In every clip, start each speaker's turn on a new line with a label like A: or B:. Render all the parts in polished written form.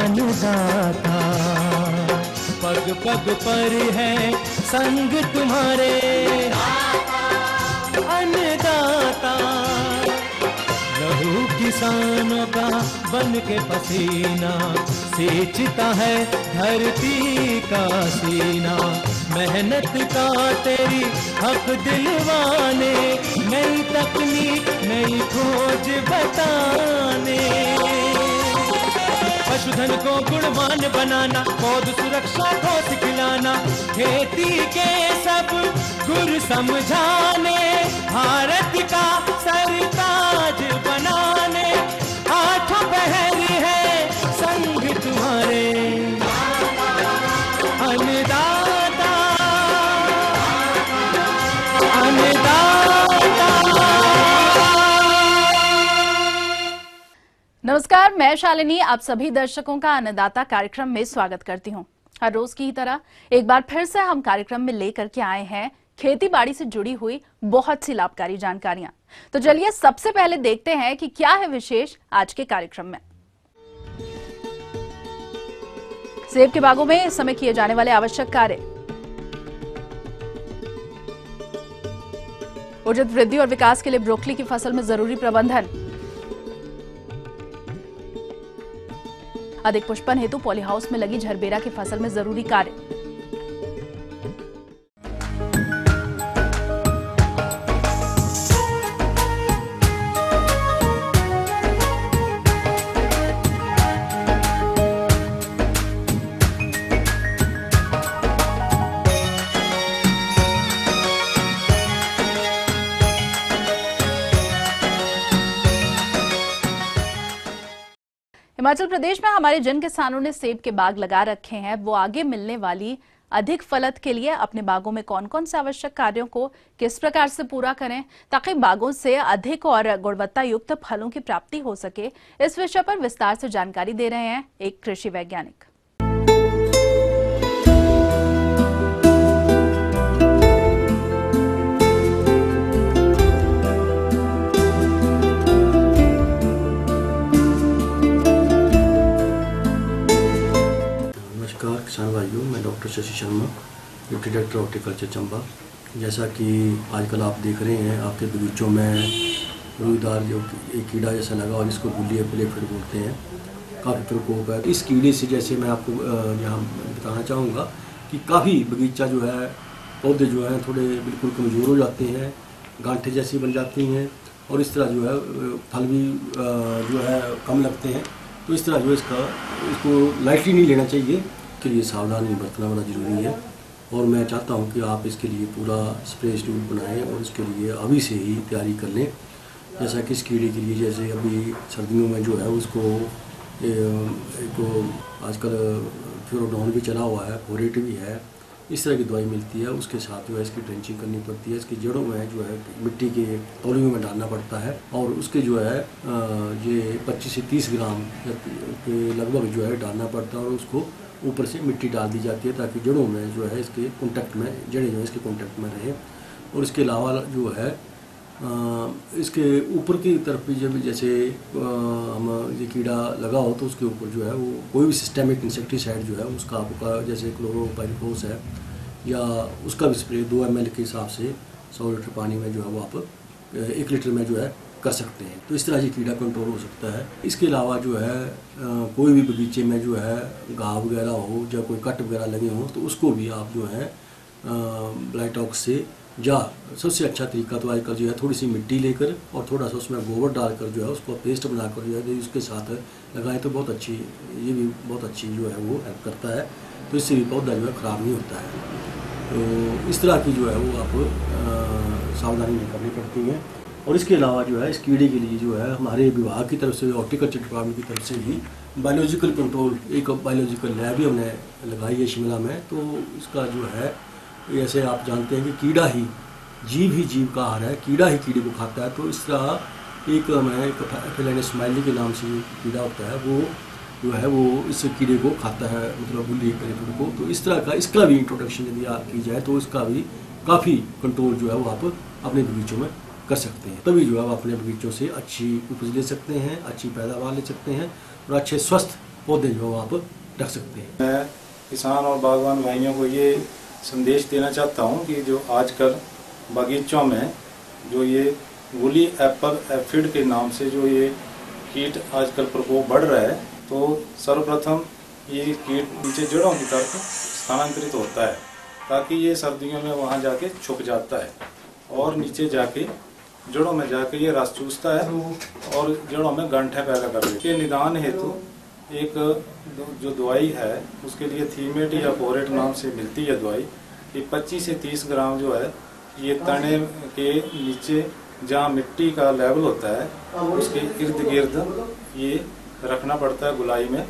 A: अन्नदाता। पग पग पर है संग तुम्हारे अन्नदाता। लहू किसानों का बन के पसीना सींचता है धरती का सीना। मेहनत का तेरी हक दिलवाने, नई तकनीक नई खोज बताने। पशुधन को गुणवान बनाना, पौध सुरक्षा को सिखलाना, खेती के सब गुर समझाने, भारत का सरताज बनाने। आठों पहर है संग तुम्हारे अन्नदाता अन्नदाता।
B: नमस्कार, मैं शालिनी आप सभी दर्शकों का अन्नदाता कार्यक्रम में स्वागत करती हूं। हर रोज की तरह एक बार फिर से हम कार्यक्रम में लेकर के आए हैं खेती बाड़ी से जुड़ी हुई बहुत सी लाभकारी जानकारियां। तो चलिए सबसे पहले देखते हैं कि क्या है विशेष आज के कार्यक्रम में। सेब के बागों में इस समय किए जाने वाले आवश्यक कार्य, उचित वृद्धि और विकास के लिए ब्रोकली की फसल में जरूरी प्रबंधन, अधिक पुष्पन हेतु पॉलीहाउस में लगी झरबेरा की फसल में जरूरी कार्य, हिमाचल प्रदेश में हमारे जिन किसानों ने सेब के बाग लगा रखे हैं वो आगे मिलने वाली अधिक फलत के लिए अपने बागों में कौन कौन से आवश्यक कार्यों को किस प्रकार से पूरा करें ताकि बागों से अधिक और गुणवत्ता युक्त फलों की प्राप्ति हो सके, इस विषय पर विस्तार से जानकारी दे रहे हैं एक कृषि वैज्ञानिक।
C: किसान भाइयों, मैं doctor Shashi Sharma, deputy director horticulture Chamba. जैसा कि आजकल आप देख रहे हैं आपके बगीचों में रुईदार जो एक कीड़ा जैसा लगा और इसको गुलिया फिर बोलते हैं, काफ़ी प्रकोप है। इस कीड़े से जैसे मैं आपको यहाँ बताना चाहूँगा कि काफ़ी बगीचा जो है, पौधे जो हैं थोड़े बिल्कुल कमज़ोर हो जाते हैं, गांठें जैसी बन जाती हैं और इस तरह जो है फल भी जो है कम लगते हैं। तो इस तरह जो इसको लाइटली नहीं लेना चाहिए, के लिए सावधानी बरतना बड़ा ज़रूरी है। और मैं चाहता हूं कि आप इसके लिए पूरा स्प्रे शेड्यूल बनाएं और इसके लिए अभी से ही तैयारी कर लें। जैसा कि इस कीड़े के लिए जैसे अभी सर्दियों में जो है उसको आजकल फ्यूरोडॉन भी चला हुआ है, फोरेट भी है, इस तरह की दवाई मिलती है। उसके साथ जो है इसकी ड्रेंचिंग करनी पड़ती है। इसकी जड़ों में जो है मिट्टी के तौलियों में डालना पड़ता है और उसके जो है ये 25 से 30 ग्राम के लगभग जो है डालना पड़ता है और उसको ऊपर से मिट्टी डाल दी जाती है ताकि जड़ों में जो है इसके कॉन्टैक्ट में, जड़ें जो है इसके कॉन्टैक्ट में रहें। और इसके अलावा जो है इसके ऊपर की तरफ भी जब जैसे हम ये कीड़ा लगा हो तो उसके ऊपर जो है वो कोई भी सिस्टेमिक इंसेक्टिसाइड जो है उसका आपका जैसे क्लोरोपाइरिफॉस है या उसका भी स्प्रे 2 ml के हिसाब से 100 लीटर पानी में जो है वो आप 1 लीटर में जो है कर सकते हैं। तो इस तरह से कीड़ा कंट्रोल हो सकता है। इसके अलावा जो है कोई भी बगीचे में जो है घाव वगैरह हो या कोई कट वगैरह लगे हों तो उसको भी आप जो है ब्लाइटॉक्स से या सबसे अच्छा तरीका तो आजकल जो है थोड़ी सी मिट्टी लेकर और थोड़ा सा उसमें गोबर डालकर जो है उसको पेस्ट बनाकर जो है उसके साथ लगाएं तो बहुत अच्छी, ये भी बहुत अच्छी जो है वो हेल्प करता है। तो इससे भी पौधा जो है ख़राब नहीं होता है। तो इस तरह की जो है वो आप सावधानी करनी पड़ती है। और इसके अलावा जो है इस कीड़े के लिए जो है हमारे विभाग की तरफ से, हॉर्टिकल्चर डिपार्टमेंट की तरफ से भी बायोलॉजिकल कंट्रोल, एक बायोलॉजिकल लैब भी हमने लगाई है शिमला में। तो इसका जो है जैसे आप जानते हैं कि कीड़ा ही जीव का आहार है, कीड़ा ही कीड़े को खाता है। तो इस तरह एक हमें फेलाइन स्माइली के नाम से कीड़ा होता है, वो जो है वो इस कीड़े को खाता है, मतलब गुल्ली पेरिफेर को। तो इस तरह का इसका भी इंट्रोडक्शन यदि आप की जाए तो इसका भी काफ़ी कंट्रोल जो है वो आप अपने बगीचों में कर सकते हैं। तभी जो है आप अपने बगीचों से अच्छी उपज ले सकते हैं, अच्छी पैदावार ले सकते हैं और अच्छे स्वस्थ पौधे जो आप रख सकते हैं।
D: मैं किसान और बागवान भाइयों को ये संदेश देना चाहता हूँ कि जो आजकल बगीचों में जो ये वुली एप्पल एफिड के नाम से जो ये कीट आजकल प्रकोप बढ़ रहा है, तो सर्वप्रथम ये कीट नीचे जड़ों की तरफ स्थानांतरित होता है, ताकि ये सर्दियों में वहाँ जाके छुप जाता है और नीचे जाके जड़ों में जाके ये रस चूसता है और जड़ों में गांठें पैदा कर देती है। निदान हेतु एक जो दवाई है उसके लिए थीमेट या फोरेट नाम से मिलती है दवाई। ये 25 से 30 ग्राम जो है ये तने के नीचे जहाँ मिट्टी का लेवल होता है उसके इर्द गिर्द ये रखना पड़ता है गुलाई में,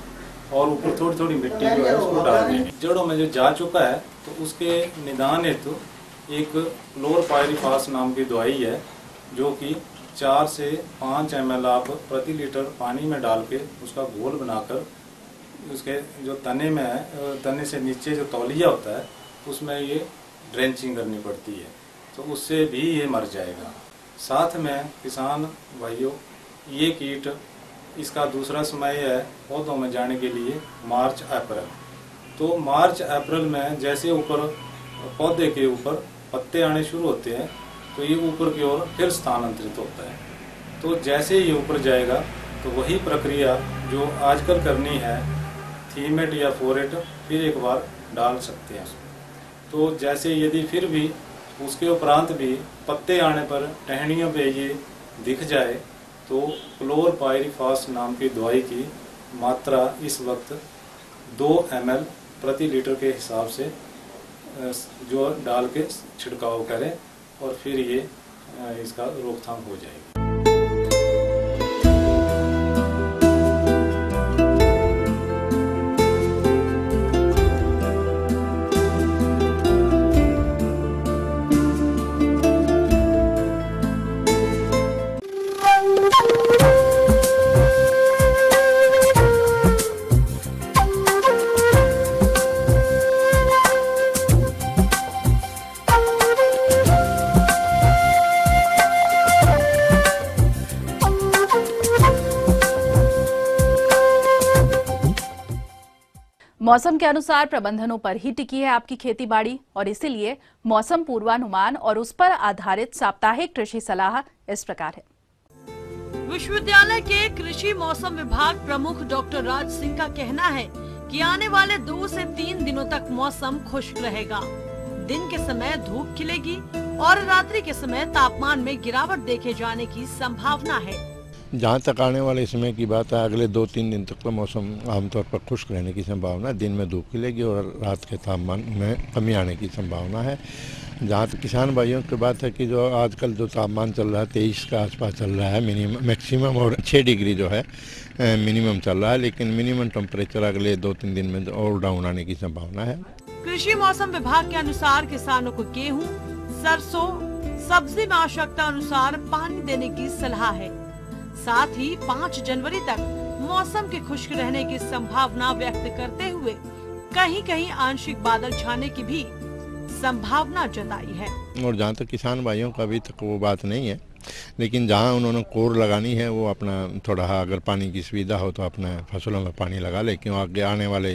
D: और ऊपर थोड़ी थोड़ी मिट्टी जो है उसको डालनी है। जड़ों में जो जा चुका है तो उसके निदान हेतु एक क्लोरपाइरिफास नाम की दवाई है, जो कि 4 से 5 ml आप प्रति लीटर पानी में डाल के उसका घोल बनाकर उसके जो तने में है, तने से नीचे जो तौलिया होता है उसमें ये ड्रेंचिंग करनी पड़ती है, तो उससे भी ये मर जाएगा। साथ में किसान भाइयों, ये कीट इसका दूसरा समय है पौधों में जाने के लिए मार्च अप्रैल। तो मार्च अप्रैल में जैसे ऊपर पौधे के ऊपर पत्ते आने शुरू होते हैं तो ये ऊपर की ओर फिर स्थानांतरित होता है। तो जैसे ये ऊपर जाएगा तो वही प्रक्रिया जो आजकल करनी है, थीमेट या फोरेट फिर एक बार डाल सकते हैं। तो जैसे यदि फिर भी उसके उपरांत भी पत्ते आने पर टहनियों पे ये दिख जाए तो क्लोरपाइरिफास नाम की दवाई की मात्रा इस वक्त 2 ml प्रति लीटर के हिसाब से जो डाल के छिड़काव करें और फिर ये इसका रोकथाम हो जाएगी।
B: मौसम के अनुसार प्रबंधनों पर ही टिकी है आपकी खेती बाड़ी, और इसीलिए मौसम पूर्वानुमान और उस पर आधारित साप्ताहिक कृषि सलाह इस प्रकार है।
E: विश्वविद्यालय के कृषि मौसम विभाग प्रमुख डॉक्टर राज सिंह का कहना है कि आने वाले 2 से 3 दिनों तक मौसम खुश्क रहेगा। दिन के समय धूप खिलेगी और रात्रि के समय तापमान में गिरावट देखे जाने की संभावना है।
F: जहाँ तक आने वाले समय की बात है, अगले 2-3 दिन तक तो मौसम आमतौर पर खुश्क रहने की संभावना है। दिन में धूप खिलेगी और रात के तापमान में कमी आने की संभावना है। जहाँ तक किसान भाइयों की बात है कि जो आजकल जो तापमान चल रहा है 23 के आसपास चल रहा है मिनिमम, मैक्सिमम, और 6 डिग्री जो है मिनिमम चल रहा है, लेकिन मिनिमम टेम्परेचर अगले 2-3 दिन में और डाउन आने की संभावना है।
E: कृषि मौसम विभाग के अनुसार किसानों को गेहूँ, सरसों, सब्जी में आवश्यकता अनुसार पानी देने की सलाह है। साथ ही 5 जनवरी तक मौसम के खुश्क रहने की संभावना व्यक्त करते हुए कहीं कहीं आंशिक बादल छाने की भी संभावना जताई है।
F: और जहाँ तक किसान भाइयों का अभी तक वो बात नहीं है, लेकिन जहाँ उन्होंने कोर लगानी है वो अपना थोड़ा अगर पानी की सुविधा हो तो अपने फसलों में पानी लगा ले, क्यों आगे आने वाले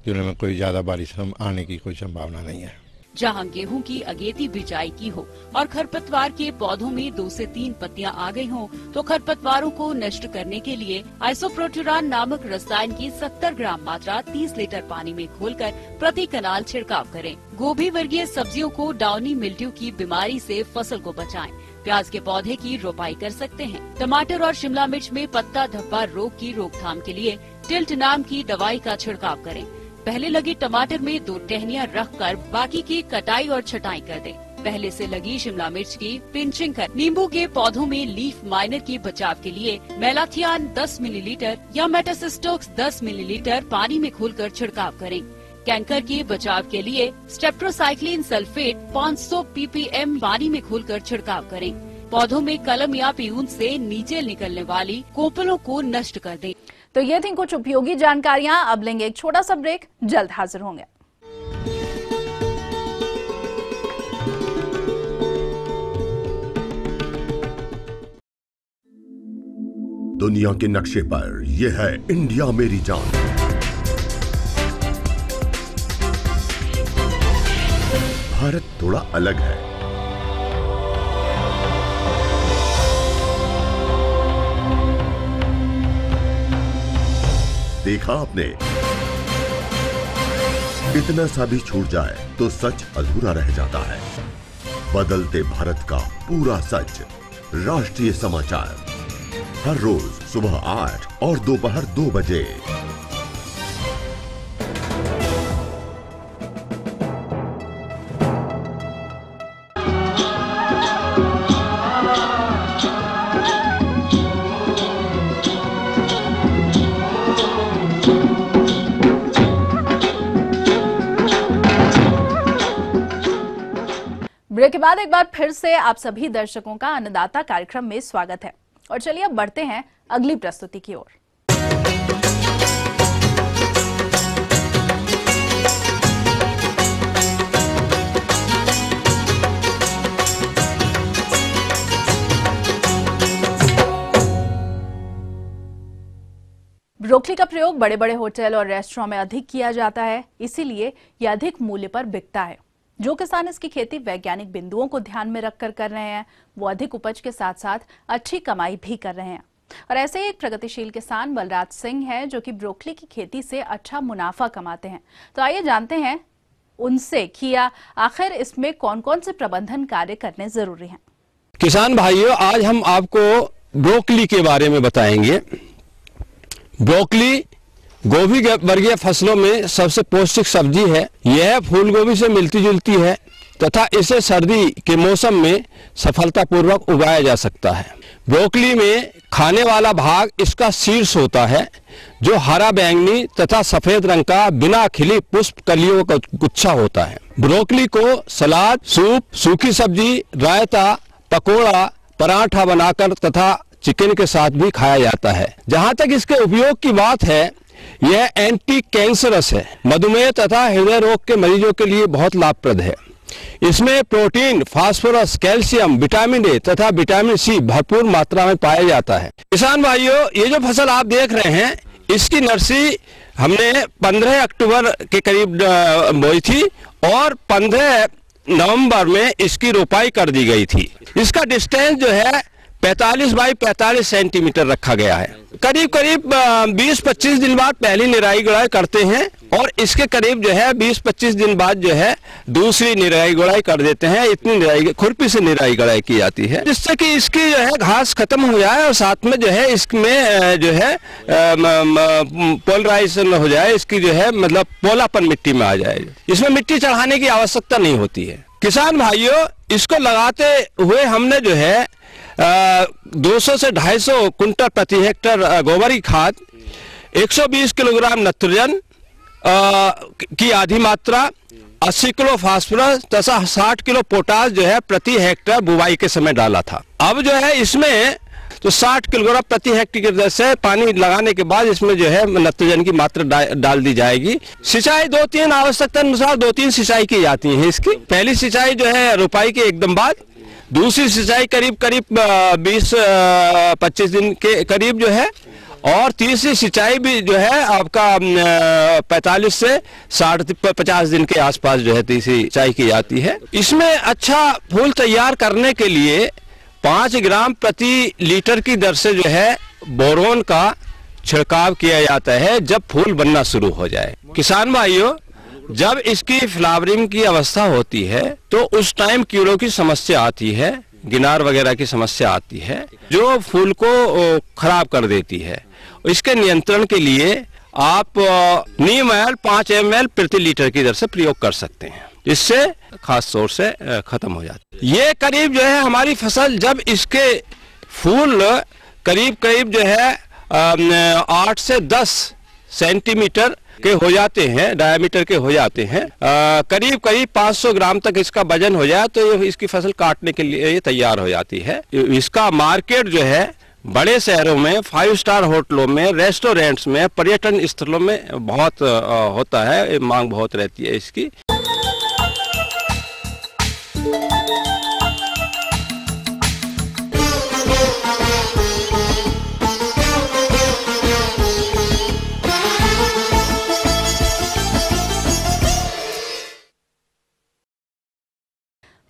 F: दिनों में कोई ज्यादा बारिश आने की कोई संभावना नहीं है।
G: जहां गेहूं की अगेती बिजाई की हो और खरपतवार के पौधों में 2 से 3 पत्तियां आ गई हों, तो खरपतवारों को नष्ट करने के लिए आइसोप्रोट्यूरान नामक रसायन की 70 ग्राम मात्रा 30 लीटर पानी में घोलकर प्रति कनाल छिड़काव करें। गोभी वर्गीय सब्जियों को डाउनी मिल्ट्यू की बीमारी से फसल को बचाएं। प्याज के पौधे की रोपाई कर सकते हैं। टमाटर और शिमला मिर्च में पत्ता धब्बा रोग की रोकथाम के लिए टिल्ट नाम की दवाई का छिड़काव करें। पहले लगी टमाटर में 2 टहनियां रखकर बाकी की कटाई और छटाई कर दें। पहले से लगी शिमला मिर्च की पिंचिंग कर नींबू के पौधों में लीफ माइनर के बचाव के लिए मेलाथियान 10 मिलीलीटर या मेटासिस्टोक्स 10 मिलीलीटर पानी में घोलकर छिड़काव करें। कैंकर के बचाव के लिए स्टेप्टोसाइक्लिन सल्फेट 500 ppm पानी में घोलकर छिड़काव करें। पौधों में कलम या प्यून से नीचे निकलने वाली कोपलों को नष्ट कर दें।
B: तो ये थी कुछ उपयोगी जानकारियां। अब लेंगे एक छोटा सा ब्रेक, जल्द हाजिर होंगे।
H: दुनिया के नक्शे पर यह है इंडिया मेरी जान। भारत थोड़ा अलग है। देखा आपने, इतना सा भी छूट जाए तो सच अधूरा रह जाता है। बदलते भारत का पूरा सच। राष्ट्रीय समाचार हर रोज सुबह 8 और दोपहर 2 बजे।
B: ब्रेक के बाद एक बार फिर से आप सभी दर्शकों का अन्नदाता कार्यक्रम में स्वागत है और चलिए अब बढ़ते हैं अगली प्रस्तुति की ओर। ब्रोकली का प्रयोग बड़े बड़े होटल और रेस्टोरेंट में अधिक किया जाता है, इसीलिए यह अधिक मूल्य पर बिकता है। जो किसान इसकी खेती वैज्ञानिक बिंदुओं को ध्यान में रखकर कर रहे हैं, वो अधिक उपज के साथ साथ अच्छी कमाई भी कर रहे हैं। और ऐसे ही एक प्रगतिशील किसान बलराज सिंह है जो कि ब्रोकली की खेती से अच्छा मुनाफा कमाते हैं। तो आइए जानते हैं उनसे कि आखिर इसमें कौन कौन से प्रबंधन कार्य करने जरूरी हैं।
I: किसान भाइयों, आज हम आपको ब्रोकली के बारे में बताएंगे। ब्रोकली गोभी वर्गीय फसलों में सबसे पौष्टिक सब्जी है। यह फूल गोभी से मिलती जुलती है तथा इसे सर्दी के मौसम में सफलतापूर्वक उगाया जा सकता है। ब्रोकली में खाने वाला भाग इसका शीर्ष होता है, जो हरा बैंगनी तथा सफेद रंग का बिना खिली पुष्प कलियों का गुच्छा होता है। ब्रोकली को सलाद, सूप, सूखी सब्जी, रायता, पकोड़ा, पराठा बनाकर तथा चिकन के साथ भी खाया जाता है। जहां तक इसके उपयोग की बात है, यह एंटी कैंसरस है। मधुमेह तथा हृदय रोग के मरीजों के लिए बहुत लाभप्रद है। इसमें protein, phosphorus, calcium, vitamin A तथा विटामिन सी भरपूर मात्रा में पाया जाता है। किसान भाइयों, ये जो फसल आप देख रहे हैं, इसकी नर्सरी हमने 15 अक्टूबर के करीब बोई थी और 15 नवंबर में इसकी रोपाई कर दी गई थी। इसका डिस्टेंस जो है 45 बाई 45 सेंटीमीटर रखा गया है। करीब करीब 20-25 दिन बाद पहली निराई गुड़ाई करते हैं और इसके करीब जो है 20-25 दिन बाद जो है दूसरी निराई गुड़ाई कर देते हैं। इतनी निराई खुरपी से निराई गुड़ाई की जाती है, जिससे कि इसकी जो है घास खत्म हो जाए और साथ में जो है इसमें जो है पोलराइजेशन हो जाए, इसकी जो है मतलब पोलापन मिट्टी में आ जाए। इसमें मिट्टी चढ़ाने की आवश्यकता नहीं होती है। किसान भाइयों, इसको लगाते हुए हमने जो है 200 से 250 कुंटल प्रति हेक्टर गोबर की खाद, 120 किलोग्राम नाइट्रोजन की आधी मात्रा, 80 किलो फास्फोरस तथा 60 किलो पोटास जो है प्रति हेक्टर बुवाई के समय डाला था। अब जो है इसमें तो 60 किलोग्राम प्रति हेक्टर की दर से पानी लगाने के बाद इसमें जो है नाइट्रोजन की मात्रा डाल दी जाएगी। सिंचाई 2-3 आवश्यकता अनुसार 2-3 सिंचाई की जाती है इसकी। पहली सिंचाई जो है रोपाई के एकदम बाद, दूसरी सिंचाई करीब 20-25 दिन के करीब जो है, और तीसरी सिंचाई भी जो है आपका 45 से 50 दिन के आसपास जो है तीसरी सिंचाई की जाती है। इसमें अच्छा फूल तैयार करने के लिए 5 ग्राम प्रति लीटर की दर से जो है बोरोन का छिड़काव किया जाता है जब फूल बनना शुरू हो जाए। किसान भाइयों, जब इसकी फ्लावरिंग की अवस्था होती है तो उस टाइम कीड़ों की समस्या आती है, गिनार वगैरह की समस्या आती है जो फूल को खराब कर देती है। इसके नियंत्रण के लिए आप नीम ऑयल 5 ml प्रति लीटर की दर से प्रयोग कर सकते हैं, इससे खास तौर से खत्म हो जाती है। ये करीब जो है हमारी फसल जब इसके फूल करीब करीब जो है 8 से 10 सेंटीमीटर के हो जाते हैं, डायमीटर के हो जाते हैं, करीब करीब 500 ग्राम तक इसका वजन हो जाए तो इसकी फसल काटने के लिए तैयार हो जाती है। इसका मार्केट जो है बड़े शहरों में, 5 स्टार होटलों में, रेस्टोरेंट्स में, पर्यटन स्थलों में बहुत होता है, मांग बहुत रहती है इसकी।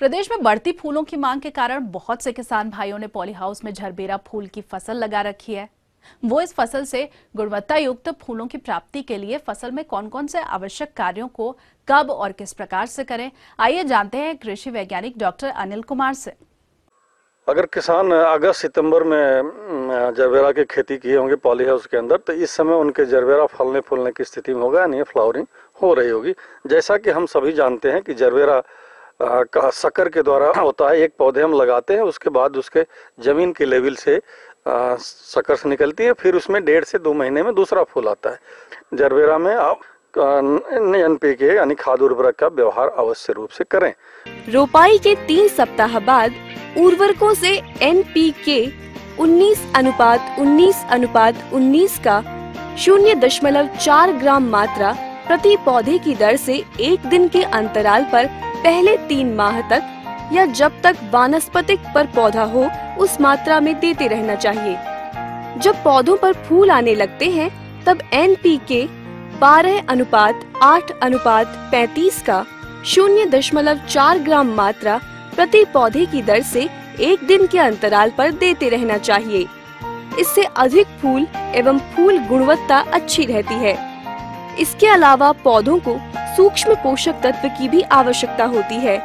B: प्रदेश में बढ़ती फूलों की मांग के कारण बहुत से किसान भाइयों ने पॉली हाउस में झरबेरा फूल की फसल लगा रखी है। वो इस फसल से गुणवत्ता युक्त फूलों की प्राप्ति के लिए फसल में कौन कौन से आवश्यक कार्यों को कब और किस प्रकार से करें, आइए जानते हैं कृषि वैज्ञानिक डॉक्टर अनिल कुमार से।
J: अगर किसान अगस्त सितंबर में जरबेरा की खेती किए होंगे पॉली हाउस के अंदर, तो इस समय उनके जरबेरा फलने फूलने की स्थिति में होगा, यानी फ्लावरिंग हो रही होगी। जैसा कि हम सभी जानते हैं कि जरबेरा का शक्कर के द्वारा होता है। एक पौधे हम लगाते हैं, उसके बाद उसके जमीन के लेवल से शक्कर से निकलती है, फिर उसमें 1.5 से 2 महीने में दूसरा फूल आता है। जरबेरा में आप NPK यानी खाद उर्वरक का व्यवहार अवश्य रूप से करें।
K: रोपाई के 3 सप्ताह बाद उर्वरकों से NPK 19:19:19 का 0.4 ग्राम मात्रा प्रति पौधे की दर से 1 दिन के अंतराल पर पहले 3 माह तक या जब तक वानस्पतिक पर पौधा हो उस मात्रा में देते रहना चाहिए। जब पौधों पर फूल आने लगते हैं तब NPK 12:8:35 का 0.4 ग्राम मात्रा प्रति पौधे की दर से 1 दिन के अंतराल पर देते रहना चाहिए। इससे अधिक फूल एवं फूल गुणवत्ता अच्छी रहती है। इसके अलावा पौधों को सूक्ष्म पोषक तत्व की भी आवश्यकता होती है।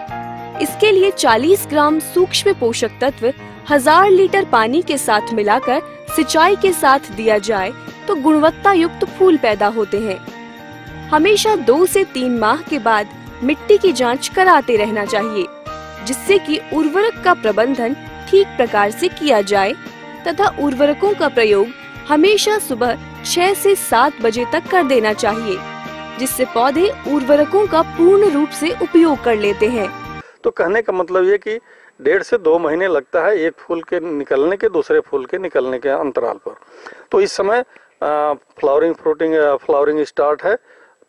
K: इसके लिए 40 ग्राम सूक्ष्म पोषक तत्व 1000 लीटर पानी के साथ मिलाकर सिंचाई के साथ दिया जाए तो गुणवत्ता युक्त फूल पैदा होते हैं। हमेशा 2 से 3 माह के बाद मिट्टी की जांच कराते रहना चाहिए, जिससे कि उर्वरक का प्रबंधन ठीक प्रकार से किया जाए तथा उर्वरकों का प्रयोग हमेशा सुबह 6 से 7 बजे तक कर देना चाहिए, जिससे पौधे उर्वरकों का पूर्ण रूप से उपयोग कर लेते हैं।
J: तो कहने का मतलब ये कि 1.5 से 2 महीने लगता है एक फूल के निकलने के दूसरे फूल के निकलने के अंतराल पर। तो इस समय फ्लावरिंग स्टार्ट है,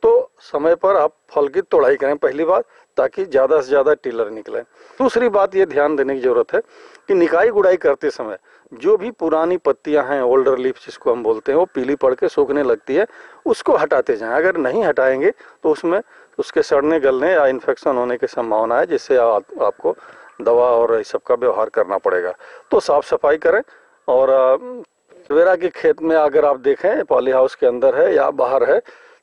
J: तो समय पर आप फल की तोड़ाई करें पहली बात, ताकि ज़्यादा से ज़्यादा टिलर निकले। दूसरी बात ये ध्यान देने की जरूरत है कि निकाई गुड़ाई करते समय जो भी पुरानी पत्तियां हैं, ओल्डर लीफ जिसको हम बोलते हैं, वो पीली पड़ के सूखने लगती है, उसको हटाते जाएं। अगर नहीं हटाएंगे तो उसमें उसके सड़ने गलने या इन्फेक्शन होने की संभावना है, जिससे आपको दवा और इस सब का व्यवहार करना पड़ेगा। तो साफ सफाई करें। और जरबेरा के खेत में अगर आप देखें पॉली हाउस के अंदर है या बाहर है,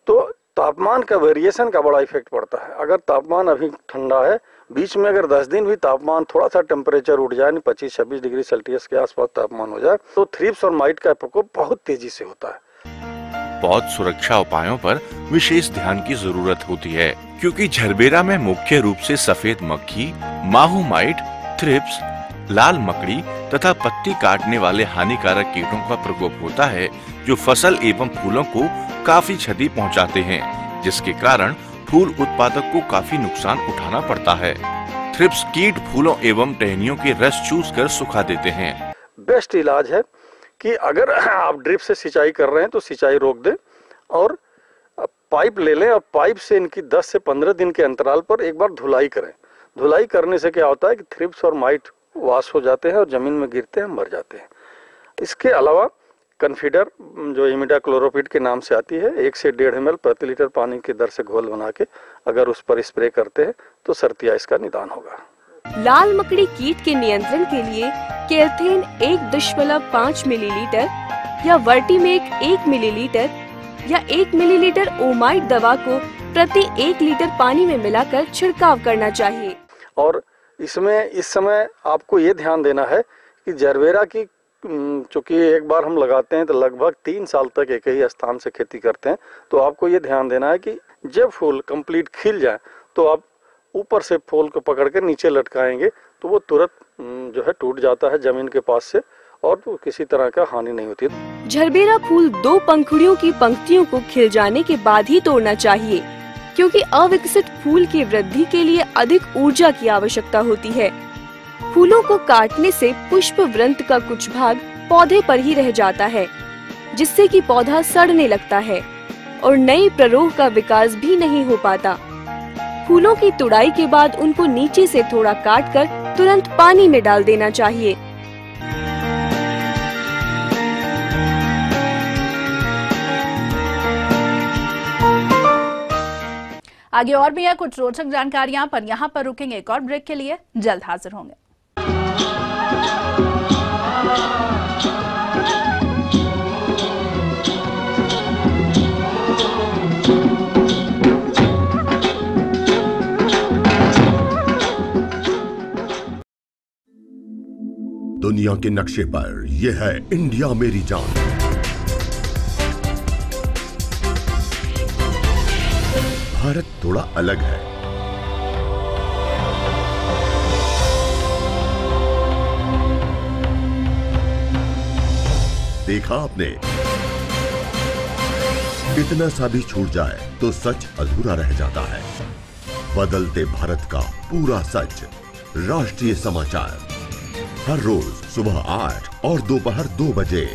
J: तो तापमान का वेरिएशन का बड़ा इफेक्ट पड़ता है। अगर तापमान अभी ठंडा है, बीच में अगर 10 दिन भी तापमान थोड़ा सा टेम्परेचर उठ जाए, 25-26 डिग्री सेल्सियस के आसपास तापमान हो जाए, तो थ्रिप्स और माइट का प्रकोप बहुत तेजी से होता है।
L: पौध सुरक्षा उपायों पर विशेष ध्यान की जरूरत होती है, क्योंकि झरबेरा में मुख्य रूप से सफेद मक्खी, माहू माइट, थ्रिप्स, लाल मकड़ी तथा पत्ती काटने वाले हानिकारक कीटों का प्रकोप होता है, जो फसल एवं फूलों को काफी क्षति पहुंचाते हैं, जिसके कारण फूल उत्पादक को काफी नुकसान उठाना पड़ता है। थ्रिप्स कीट फूलों एवं टहनियों के रस चूस कर सुखा देते हैं।
J: बेस्ट इलाज है कि अगर आप ड्रिप से सिंचाई कर रहे हैं तो सिंचाई रोक दें और पाइप ले लें और पाइप से इनकी 10 से 15 दिन के अंतराल पर एक बार धुलाई करें। धुलाई करने से क्या होता है कि थ्रिप्स और माइट वाश हो जाते हैं और जमीन में गिरते हैं, मर जाते हैं। इसके अलावा कन्फीडर जो इमिडाक्लोरोपिड के नाम से आती है, 1 से 1.5 ml प्रति लीटर पानी की दर से घोल बना के अगर उस पर स्प्रे करते हैं तो सर्दिया इसका निदान होगा।
K: लाल मकड़ी कीट के नियंत्रण के लिए केल्थेन 1.5 मिलीलीटर या वर्टीमेक 1 मिलीलीटर या 1 मिलीलीटर ओमाइट दवा को प्रति 1 लीटर पानी में मिलाकर छिड़काव करना चाहिए।
J: और इसमें इस समय आपको ये ध्यान देना है कि जरबेरा की चूंकि एक बार हम लगाते हैं तो लगभग 3 साल तक एक ही स्थान से खेती करते हैं, तो आपको ये ध्यान देना है कि जब फूल कंप्लीट खिल जाए तो आप ऊपर से फूल को पकड़ के नीचे लटकाएंगे तो वो तुरंत जो है टूट जाता है जमीन के पास से और तो किसी तरह का हानि नहीं होती।
K: झरबेरा फूल 2 पंखुड़ियों की पंक्तियों को खिल जाने के बाद ही तोड़ना चाहिए, क्योंकि अविकसित फूल की वृद्धि के लिए अधिक ऊर्जा की आवश्यकता होती है। फूलों को काटने से पुष्प वृंत का कुछ भाग पौधे पर ही रह जाता है, जिससे कि पौधा सड़ने लगता है और नई प्ररोह का विकास भी नहीं हो पाता। फूलों की तुड़ाई के बाद उनको नीचे से थोड़ा काटकर तुरंत पानी में डाल देना चाहिए।
B: आगे और भी है कुछ रोचक जानकारियां, पर यहां पर रुकेंगे एक और ब्रेक के लिए, जल्द हाजिर होंगे।
H: दुनिया के नक्शे पर यह है इंडिया मेरी जान। भारत थोड़ा अलग है। देखा आपने, इतना सा भी छूट जाए तो सच अधूरा रह जाता है। बदलते भारत का पूरा सच, राष्ट्रीय समाचार, हर रोज सुबह 8 और दोपहर 2 बजे।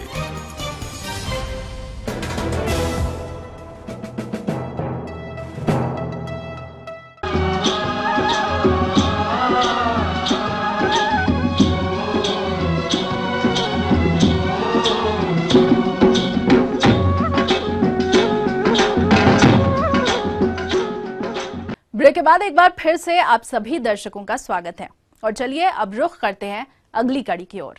B: ब्रेक के बाद एक बार फिर से आप सभी दर्शकों का स्वागत है और चलिए अब रुख करते हैं अगली कड़ी की ओर।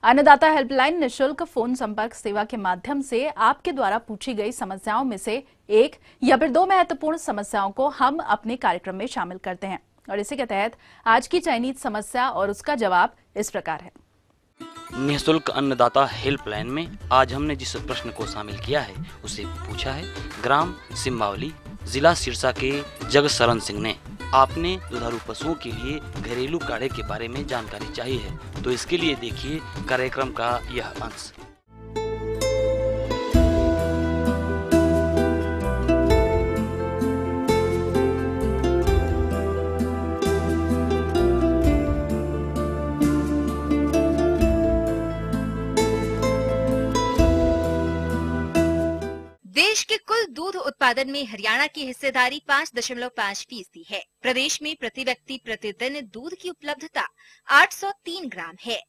B: अन्नदाता हेल्पलाइन निशुल्क फोन संपर्क सेवा के माध्यम से आपके द्वारा पूछी गई समस्याओं में से एक या फिर 2 महत्वपूर्ण समस्याओं को हम अपने कार्यक्रम में शामिल करते हैं और इसी के तहत आज की चयनित समस्या और उसका जवाब इस प्रकार है।
M: निःशुल्क अन्नदाता हेल्पलाइन में आज हमने जिस प्रश्न को शामिल किया है उसे पूछा है ग्राम सिम्बावली, जिला सिरसा के जगशरण सिंह ने। आपने दुधारू पशुओं के लिए घरेलू काढ़े के बारे में जानकारी चाहिए है, तो इसके लिए देखिए कार्यक्रम का यह अंश।
N: देश के कुल दूध उत्पादन में हरियाणा की हिस्सेदारी 5.5% है। प्रदेश में प्रति व्यक्ति प्रतिदिन दूध की उपलब्धता 803 ग्राम है।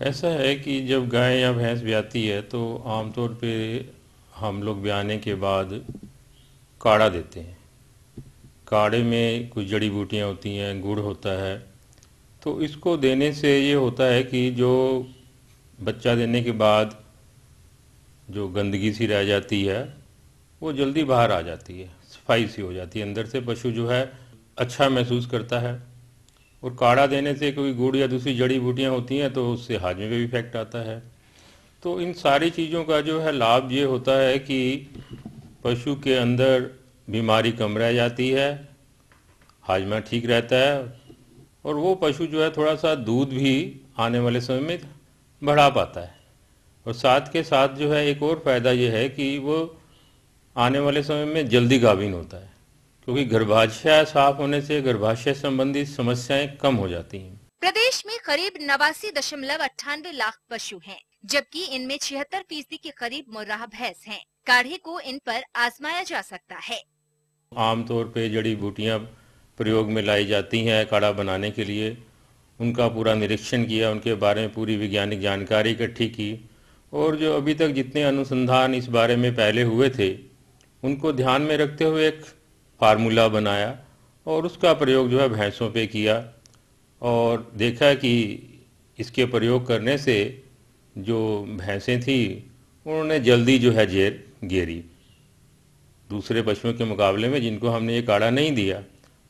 O: ऐसा है कि जब गाय या भैंस ब्याती है तो आमतौर पे हम लोग ब्याने के बाद काढ़ा देते हैं। काढ़े में कुछ जड़ी बूटियां होती हैं, गुड़ होता है, तो इसको देने से ये होता है कि जो बच्चा देने के बाद जो गंदगी सी रह जाती है वो जल्दी बाहर आ जाती है, सफाई सी हो जाती है, अंदर से पशु जो है अच्छा महसूस करता है। और काढ़ा देने से कोई गुड़ या दूसरी जड़ी बूटियां होती हैं तो उससे हाजमे पे भी इफेक्ट आता है। तो इन सारी चीज़ों का जो है लाभ ये होता है कि पशु के अंदर बीमारी कम रह जाती है, हाजमा ठीक रहता है और वो पशु जो है थोड़ा सा दूध भी आने वाले समय में बढ़ा पाता है। और साथ के साथ जो है एक और फायदा ये है कि वो आने वाले समय में जल्दी गाभिन होता है, क्योंकि गर्भाशय साफ होने से गर्भाशय संबंधी समस्याएं कम हो जाती हैं।
N: प्रदेश में करीब 89.98 लाख पशु हैं, जबकि इनमें 76% के करीब मुर्राह भैंस हैं। काढ़े को इन पर आजमाया जा सकता है।
O: आमतौर पे जड़ी बूटियां प्रयोग में लाई जाती हैं काढ़ा बनाने के लिए, उनका पूरा निरीक्षण किया, उनके बारे में पूरी वैज्ञानिक जानकारी इकट्ठी की और जो अभी तक जितने अनुसंधान इस बारे में पहले हुए थे उनको ध्यान में रखते हुए एक फार्मूला बनाया और उसका प्रयोग जो है भैंसों पे किया और देखा कि इसके प्रयोग करने से जो भैंसें थी उन्होंने जल्दी जो है जेर गेरी दूसरे पशुओं के मुकाबले में जिनको हमने ये काढ़ा नहीं दिया।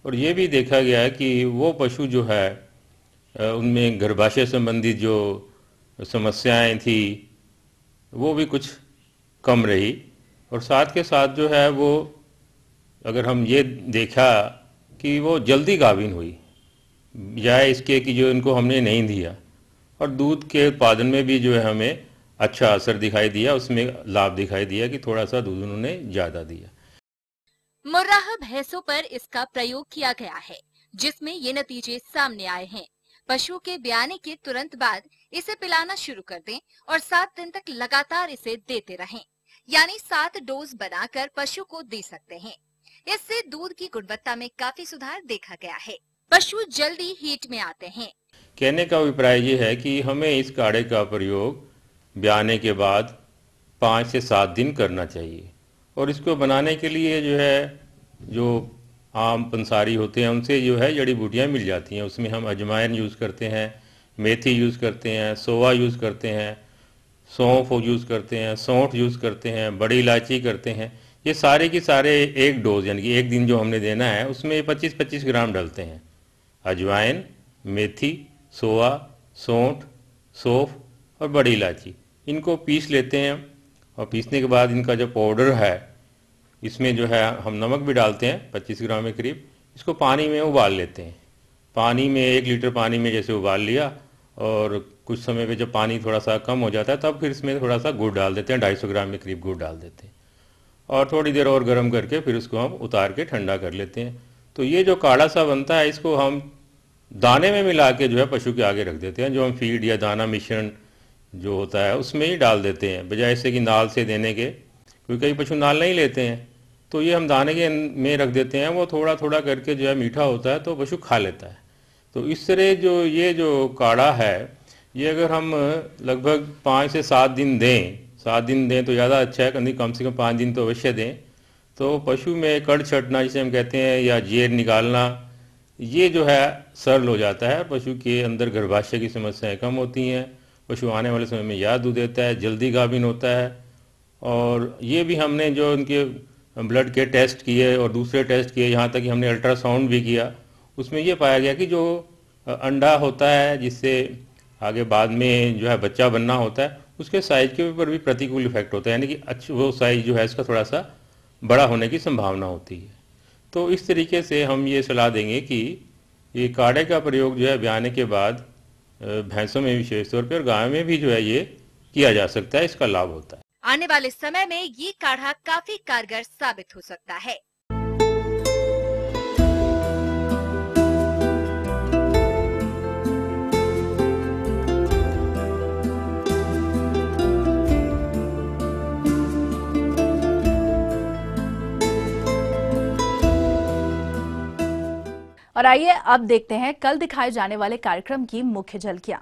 O: और ये भी देखा गया है कि वो पशु जो है उनमें गर्भाशय संबंधी जो समस्याएं थी वो भी कुछ कम रही। और साथ के साथ जो है वो अगर हम ये देखा कि वो जल्दी गाभिन हुई बजाय इसके कि जो इनको हमने नहीं दिया, और दूध के उत्पादन में भी जो है हमें अच्छा असर दिखाई दिया, उसमें लाभ दिखाई दिया कि थोड़ा सा दूध उन्होंने ज्यादा दिया।
N: मुर्राह भैंसों पर इसका प्रयोग किया गया है, जिसमें ये नतीजे सामने आए हैं। पशु के ब्याने के तुरंत बाद इसे पिलाना शुरू कर दें और 7 दिन तक लगातार इसे देते रहें, यानी 7 डोज बनाकर पशु को दे सकते हैं। इससे दूध की गुणवत्ता में काफी सुधार देखा गया है। पशु जल्दी हीट में आते हैं।
O: कहने का अभिप्राय ये है कि हमें इस काढ़े का प्रयोग ब्याने के बाद 5 से 7 दिन करना चाहिए। और इसको बनाने के लिए जो है, जो आम पंसारी होते हैं उनसे जो है जड़ी बूटियाँ मिल जाती हैं। उसमें हम अजवाइन यूज़ करते हैं, मेथी यूज़ करते हैं, सोवा यूज़ करते हैं, सौंफ यूज़ करते हैं, सौंठ यूज़ करते हैं, बड़ी इलायची करते हैं। ये सारे की सारे एक डोज यानी कि एक दिन जो हमने देना है उसमें 25-25 ग्राम डलते हैं। अजवाइन, मेथी, सोवा, सौंठ, सौंफ और बड़ी इलायची, इनको पीस लेते हैं। और पीसने के बाद इनका जो पाउडर है, इसमें जो है हम नमक भी डालते हैं 25 ग्राम के करीब। इसको पानी में उबाल लेते हैं। पानी में 1 लीटर पानी में जैसे उबाल लिया, और कुछ समय पे जब पानी थोड़ा सा कम हो जाता है तब फिर इसमें थोड़ा सा गुड़ डाल देते हैं, 250 ग्राम के करीब गुड़ डाल देते हैं। और थोड़ी देर और गर्म करके फिर उसको हम उतार के ठंडा कर लेते हैं। तो ये जो काढ़ा सा बनता है, इसको हम दाने में मिला के जो है पशु के आगे रख देते हैं। जो हम फीड या दाना मिश्रण जो होता है उसमें ही डाल देते हैं, बजाय इससे कि नाल से देने के, क्योंकि कई पशु नाल नहीं लेते हैं। तो ये हम दाने के में रख देते हैं, वो थोड़ा थोड़ा करके जो है मीठा होता है तो पशु खा लेता है। तो इस तरह जो ये जो काढ़ा है, ये अगर हम लगभग 5 से 7 दिन दें, 7 दिन दें तो ज़्यादा अच्छा है, कम से कम 5 दिन तो अवश्य दें। तो पशु में कड़ छटना जिसे हम कहते हैं या जेर निकालना, ये जो है सरल हो जाता है। पशु के अंदर गर्भाशय की समस्याएं कम होती हैं, पशु आने वाले समय में याद दूध देता है, जल्दी गाभिन होता है। और ये भी हमने जो उनके ब्लड के टेस्ट किए और दूसरे टेस्ट किए, यहाँ तक कि हमने अल्ट्रासाउंड भी किया, उसमें ये पाया गया कि जो अंडा होता है जिससे आगे बाद में जो है बच्चा बनना होता है, उसके साइज के ऊपर भी प्रतिकूल इफेक्ट होता है, यानी कि वो साइज जो है इसका थोड़ा सा बड़ा होने की संभावना होती है। तो इस तरीके से हम ये सलाह देंगे कि ये काढ़े का प्रयोग जो है ब्याने के बाद भैंसों में विशेष तौर पर और गायों में भी जो है ये किया जा सकता है, इसका लाभ होता है।
N: आने वाले समय में ये काढ़ा काफी कारगर साबित हो सकता है।
B: और आइए अब देखते हैं कल दिखाए जाने वाले कार्यक्रम की मुख्य झलकियां।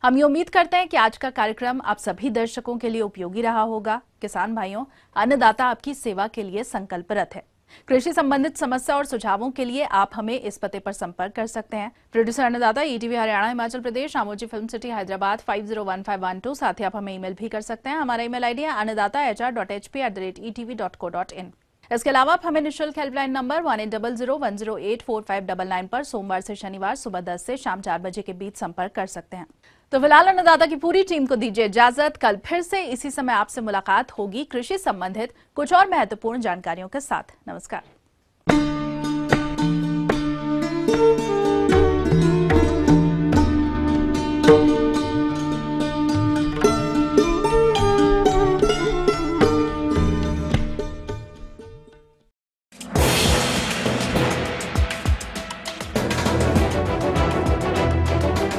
B: हम ये उम्मीद करते हैं कि आज का कार्यक्रम आप सभी दर्शकों के लिए उपयोगी रहा होगा। किसान भाइयों, अन्नदाता आपकी सेवा के लिए संकल्परत है। कृषि संबंधित समस्या और सुझावों के लिए आप हमें इस पते पर संपर्क कर सकते हैं। प्रोड्यूसर अन्नदाता, ETV Haryana, Himachal Pradesh, Ramoji film city, Hyderabad 501512। साथ ही आप हमें ईमेल भी कर सकते हैं। हमारा ईमेल आईडी है annadaata@hp@etv.co.in। इसके अलावा आप हमें निःशुल्क हेल्पलाइन नंबर 180010084599 पर सोमवार से शनिवार सुबह 10 से शाम 4 बजे के बीच संपर्क कर सकते हैं। तो फिलहाल अन्नदाता की पूरी टीम को दीजिए इजाजत। कल फिर से इसी समय आपसे मुलाकात होगी कृषि संबंधित कुछ और महत्वपूर्ण जानकारियों के साथ। नमस्कार।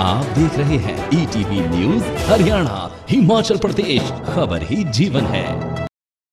P: आप देख रहे हैं ईटीवी न्यूज़ हरियाणा, हिमाचल प्रदेश, खबर ही जीवन है।